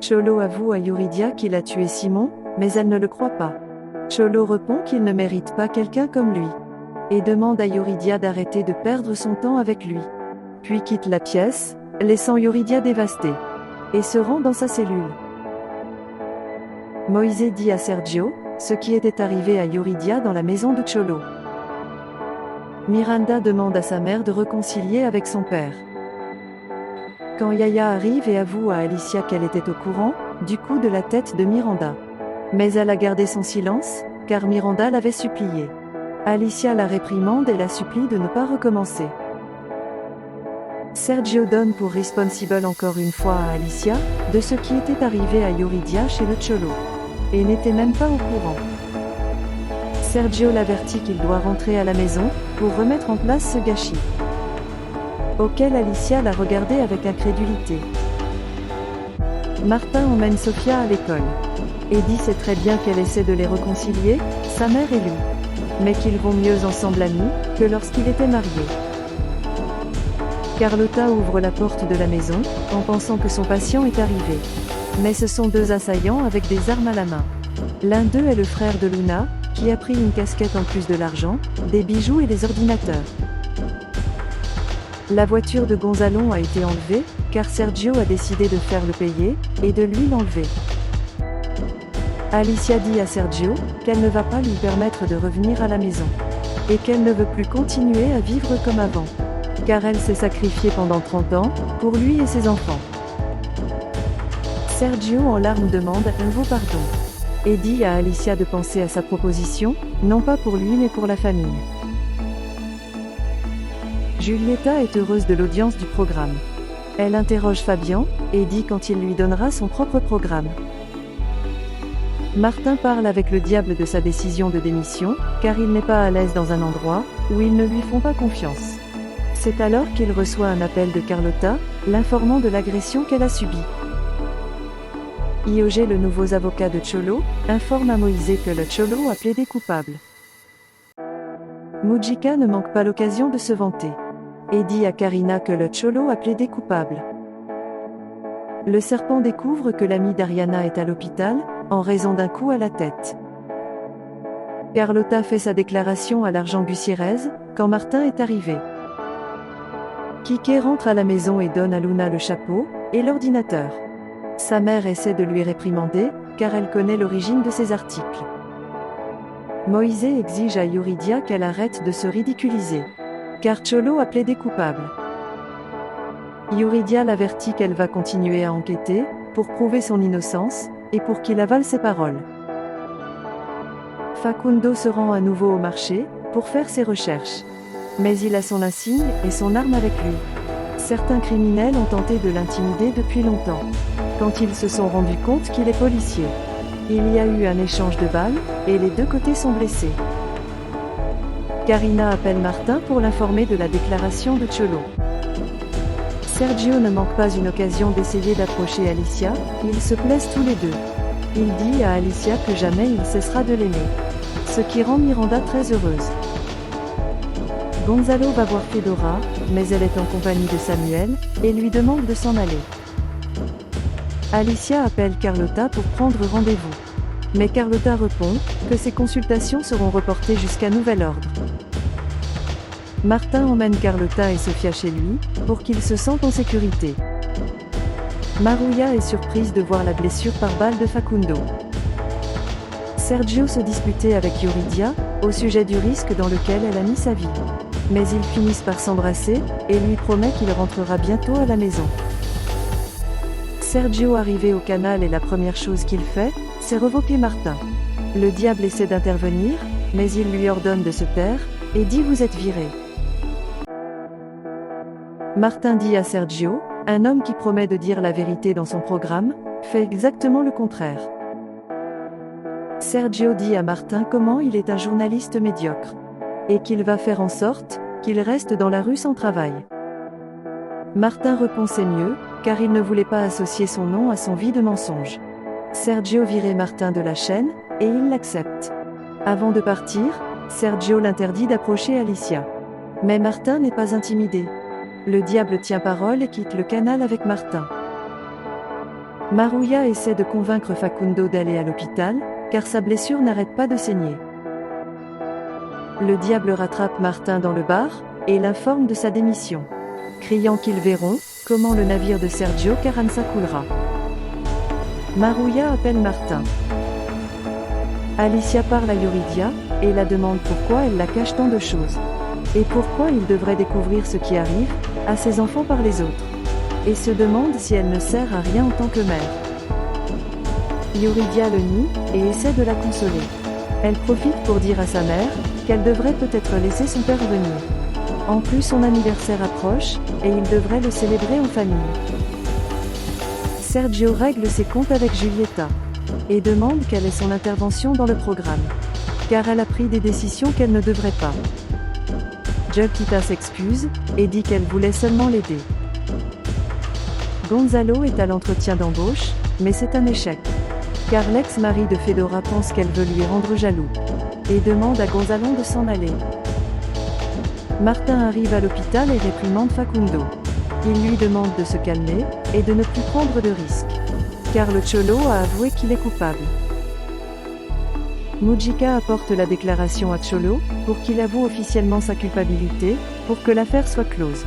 Cholo avoue à Yuridia qu'il a tué Simon, mais elle ne le croit pas. Cholo répond qu'il ne mérite pas quelqu'un comme lui, et demande à Yuridia d'arrêter de perdre son temps avec lui. Puis quitte la pièce, laissant Yuridia dévastée, et se rend dans sa cellule. Moïse dit à Sergio ce qui était arrivé à Yuridia dans la maison de Cholo. Miranda demande à sa mère de réconcilier avec son père. Quand Yaya arrive et avoue à Alicia qu'elle était au courant du coup de la tête de Miranda. Mais elle a gardé son silence, car Miranda l'avait supplié. Alicia la réprimande et la supplie de ne pas recommencer. Sergio donne pour responsible encore une fois à Alicia de ce qui était arrivé à Yuridia chez le Cholo, et n'était même pas au courant. Sergio l'avertit qu'il doit rentrer à la maison pour remettre en place ce gâchis, auquel Alicia l'a regardé avec incrédulité. Martin emmène Sofia à l'école. Eddie sait très bien qu'elle essaie de les réconcilier, sa mère et lui, mais qu'ils vont mieux ensemble amis que lorsqu'il était marié. Carlotta ouvre la porte de la maison, en pensant que son patient est arrivé. Mais ce sont deux assaillants avec des armes à la main. L'un d'eux est le frère de Luna, qui a pris une casquette en plus de l'argent, des bijoux et des ordinateurs. La voiture de Gonzalo a été enlevée, car Sergio a décidé de faire le payer, et de lui l'enlever. Alicia dit à Sergio qu'elle ne va pas lui permettre de revenir à la maison, et qu'elle ne veut plus continuer à vivre comme avant, car elle s'est sacrifiée pendant 30 ans, pour lui et ses enfants. Sergio en larmes demande un nouveau pardon, et dit à Alicia de penser à sa proposition, non pas pour lui mais pour la famille. Giulietta est heureuse de l'audience du programme. Elle interroge Fabian, et dit quand il lui donnera son propre programme. Martin parle avec le diable de sa décision de démission, car il n'est pas à l'aise dans un endroit où ils ne lui font pas confiance. C'est alors qu'il reçoit un appel de Carlotta, l'informant de l'agression qu'elle a subie. IOG, le nouveau avocat de Cholo, informe à Moïse que le Cholo a plaidé coupable. Mujica ne manque pas l'occasion de se vanter, et dit à Karina que le Cholo a plaidé coupable. Le serpent découvre que l'ami d'Ariana est à l'hôpital, en raison d'un coup à la tête. Carlotta fait sa déclaration à l'Argent Gutiérrez, quand Martin est arrivé. Kike rentre à la maison et donne à Luna le chapeau et l'ordinateur. Sa mère essaie de lui réprimander, car elle connaît l'origine de ses articles. Moïse exige à Yuridia qu'elle arrête de se ridiculiser, car Cholo a plaidé coupable. Yuridia l'avertit qu'elle va continuer à enquêter, pour prouver son innocence, et pour qu'il avale ses paroles. Facundo se rend à nouveau au marché, pour faire ses recherches. Mais il a son insigne et son arme avec lui. Certains criminels ont tenté de l'intimider depuis longtemps, quand ils se sont rendus compte qu'il est policier. Il y a eu un échange de balles, et les deux côtés sont blessés. Karina appelle Martin pour l'informer de la déclaration de Cholo. Sergio ne manque pas une occasion d'essayer d'approcher Alicia, ils se plaisent tous les deux. Il dit à Alicia que jamais il cessera de l'aimer, ce qui rend Miranda très heureuse. Gonzalo va voir Fedora, mais elle est en compagnie de Samuel, et lui demande de s'en aller. Alicia appelle Carlotta pour prendre rendez-vous. Mais Carlotta répond que ses consultations seront reportées jusqu'à nouvel ordre. Martin emmène Carlotta et Sofia chez lui, pour qu'ils se sentent en sécurité. Maruya est surprise de voir la blessure par balle de Facundo. Sergio se disputait avec Yuridia, au sujet du risque dans lequel elle a mis sa vie. Mais ils finissent par s'embrasser, et lui promet qu'il rentrera bientôt à la maison. Sergio arrivé au canal et la première chose qu'il fait, c'est revoquer Martin. Le diable essaie d'intervenir, mais il lui ordonne de se taire, et dit vous êtes viré. Martin dit à Sergio, un homme qui promet de dire la vérité dans son programme, fait exactement le contraire. Sergio dit à Martin comment il est un journaliste médiocre, et qu'il va faire en sorte qu'il reste dans la rue sans travail. Martin répond c'est mieux, car il ne voulait pas associer son nom à son vie de mensonge. Sergio virait Martin de la chaîne, et il l'accepte. Avant de partir, Sergio l'interdit d'approcher Alicia. Mais Martin n'est pas intimidé. Le diable tient parole et quitte le canal avec Martin. Maruya essaie de convaincre Facundo d'aller à l'hôpital, car sa blessure n'arrête pas de saigner. Le diable rattrape Martin dans le bar, et l'informe de sa démission, criant qu'ils verront comment le navire de Sergio Carranza coulera. Maruya appelle Martin. Alicia parle à Yuridia, et la demande pourquoi elle la cache tant de choses. Et pourquoi il devrait découvrir ce qui arrive à ses enfants par les autres. Et se demande si elle ne sert à rien en tant que mère. Yuridia le nie, et essaie de la consoler. Elle profite pour dire à sa mère qu'elle devrait peut-être laisser son père venir. En plus, son anniversaire approche, et il devrait le célébrer en famille. Sergio règle ses comptes avec Julieta, et demande quelle est son intervention dans le programme, car elle a pris des décisions qu'elle ne devrait pas. Julieta s'excuse, et dit qu'elle voulait seulement l'aider. Gonzalo est à l'entretien d'embauche, mais c'est un échec, car l'ex-mari de Fedora pense qu'elle veut lui rendre jaloux, et demande à Gonzalo de s'en aller. Martin arrive à l'hôpital et réprimande Facundo. Il lui demande de se calmer, et de ne plus prendre de risques, car le Cholo a avoué qu'il est coupable. Mujica apporte la déclaration à Cholo, pour qu'il avoue officiellement sa culpabilité, pour que l'affaire soit close.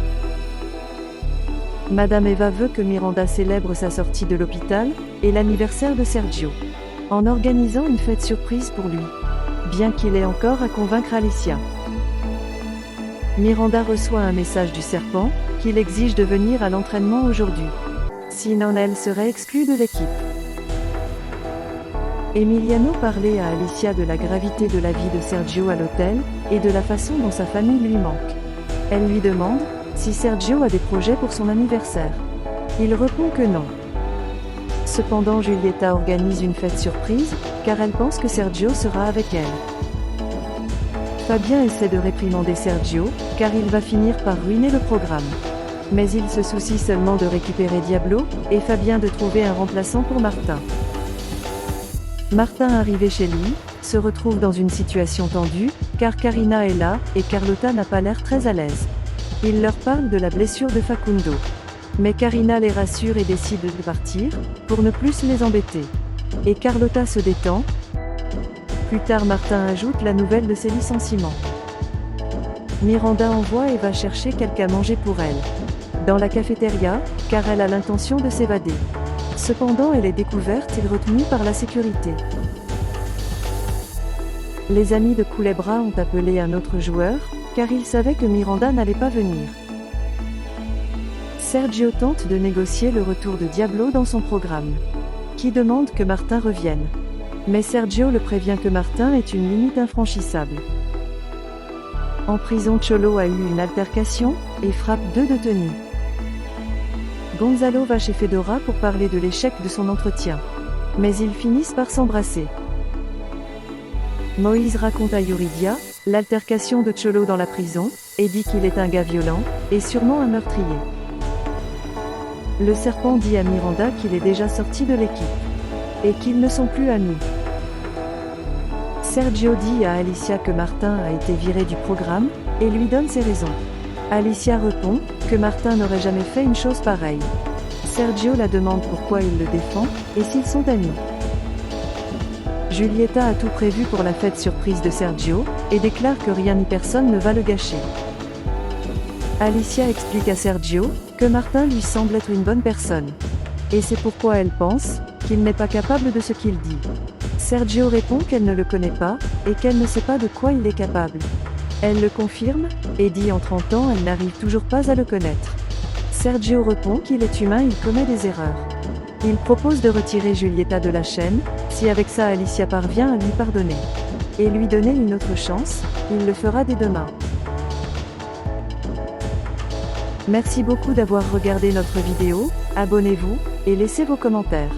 Madame Eva veut que Miranda célèbre sa sortie de l'hôpital, et l'anniversaire de Sergio, en organisant une fête surprise pour lui, bien qu'il ait encore à convaincre Alicia. Miranda reçoit un message du serpent, qu'il exige de venir à l'entraînement aujourd'hui. Sinon elle serait exclue de l'équipe. Emiliano parlait à Alicia de la gravité de la vie de Sergio à l'hôtel, et de la façon dont sa famille lui manque. Elle lui demande si Sergio a des projets pour son anniversaire. Il répond que non. Cependant Julieta organise une fête surprise, car elle pense que Sergio sera avec elle. Fabien essaie de réprimander Sergio, car il va finir par ruiner le programme. Mais il se soucie seulement de récupérer Diablo, et Fabien de trouver un remplaçant pour Martin. Martin arrivé chez lui, se retrouve dans une situation tendue, car Karina est là, et Carlota n'a pas l'air très à l'aise. Il leur parle de la blessure de Facundo. Mais Karina les rassure et décide de partir, pour ne plus les embêter. Et Carlota se détend. Plus tard Martin ajoute la nouvelle de ses licenciements. Miranda envoie et va chercher quelqu'un à manger pour elle. Dans la cafétéria, car elle a l'intention de s'évader. Cependant elle est découverte et retenue par la sécurité. Les amis de Culebra ont appelé un autre joueur, car ils savaient que Miranda n'allait pas venir. Sergio tente de négocier le retour de Diablo dans son programme, qui demande que Martin revienne. Mais Sergio le prévient que Martin est une limite infranchissable. En prison, Cholo a eu une altercation, et frappe 2 détenus. Gonzalo va chez Fedora pour parler de l'échec de son entretien. Mais ils finissent par s'embrasser. Moïse raconte à Yuridia l'altercation de Cholo dans la prison, et dit qu'il est un gars violent, et sûrement un meurtrier. Le serpent dit à Miranda qu'il est déjà sorti de l'équipe, et qu'ils ne sont plus amis. Sergio dit à Alicia que Martin a été viré du programme, et lui donne ses raisons. Alicia répond que Martin n'aurait jamais fait une chose pareille. Sergio la demande pourquoi il le défend, et s'ils sont amis. Julieta a tout prévu pour la fête surprise de Sergio, et déclare que rien ni personne ne va le gâcher. Alicia explique à Sergio que Martin lui semble être une bonne personne. Et c'est pourquoi elle pense qu'il n'est pas capable de ce qu'il dit. Sergio répond qu'elle ne le connaît pas, et qu'elle ne sait pas de quoi il est capable. Elle le confirme, et dit en 30 ans elle n'arrive toujours pas à le connaître. Sergio répond qu'il est humain, il commet des erreurs. Il propose de retirer Julieta de la chaîne, si avec ça Alicia parvient à lui pardonner. Et lui donner une autre chance, il le fera dès demain. Merci beaucoup d'avoir regardé notre vidéo, abonnez-vous, et laissez vos commentaires.